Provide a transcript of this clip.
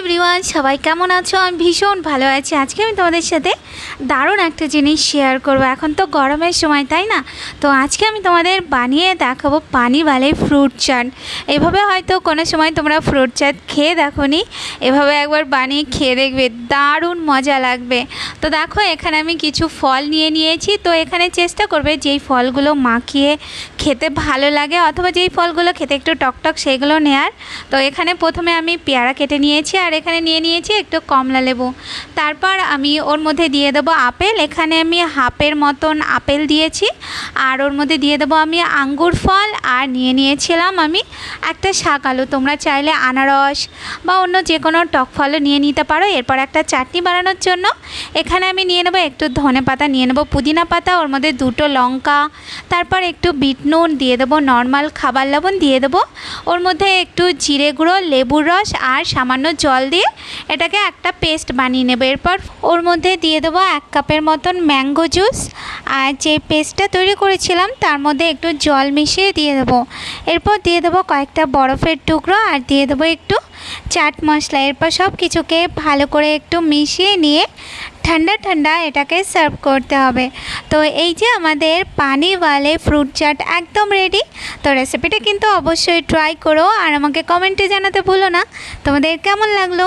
Everyone, সবাই কেমন আছো? আমি ভীষণ ভালো আছি। আজকে আমি তোমাদের সাথে দারুণ একটা জিনিস শেয়ার করব। এখন তো গরমের সময়, তাই না? তো আজকে আমি তোমাদের বানিয়ে দেখাবো পানিওয়ালা ফ্রুট চাট। এভাবে হয়তো কোনো সময় তোমরা ফ্রুট চাট খেয়ে দেখোনি, এভাবে একবার বানিয়ে খেয়ে দেখবে, দারুণ মজা লাগবে। তো দেখো, এখানে আমি কিছু ফল নিয়েছি। তো এখানে চেষ্টা করবে যেই ফলগুলো মাখিয়ে খেতে ভালো লাগে অথবা যেই ফলগুলো খেতে একটু টকটক সেগুলো নেয়ার। তো এখানে প্রথমে আমি পেয়ারা কেটে নিয়েছি, আর এখানে নিয়েছি একটু কমলা লেবু। তারপর আমি ওর মধ্যে দিয়ে দেবো আপেল। এখানে আমি হাফের মতন আপেল দিয়েছি, আর ওর মধ্যে দিয়ে দেবো আমি আঙ্গুর ফল, আর নিয়েছিলাম আমি একটা শাক আলু। তোমরা চাইলে আনারস বা অন্য যে কোনো টক ফলও নিয়ে নিতে পারো। এরপর একটা চাটনি বানানোর জন্য এখানে আমি নিয়ে নেবো একটু ধনে পাতা, নিয়ে নেবো পুদিনা পাতা, ওর মধ্যে 2টো লঙ্কা, তারপর একটু বিট নুন দিয়ে দেবো, নর্মাল খাবার লবণ দিয়ে দেবো, ওর মধ্যে একটু জিরে গুঁড়ো, লেবুর রস আর সামান্য জল দিয়ে এটাকে একটা পেস্ট বানিয়ে নেব। এরপর ওর মধ্যে দিয়ে দেবো 1 কাপের মতন ম্যাঙ্গো জুস, আর যে পেস্টটা তৈরি করেছিলাম তার মধ্যে একটু জল মিশিয়ে দিয়ে দেবো। এরপর দিয়ে দেবো কয়েকটা বরফের টুকরো, আর দিয়ে দেবো একটু চাট মশলা। এরপর সব কিছুকে ভালো করে একটু মিশিয়ে নিয়ে ঠান্ডা ঠান্ডা এটাকে সার্ভ করতে হবে। তো এই যে আমাদের পানিওয়ালা ফ্রুট চাট একদম রেডি। তো রেসিপিটা কিন্তু অবশ্যই ট্রাই করো, আর আমাকে কমেন্টে জানাতে ভুলো না তোমাদের কেমন লাগলো।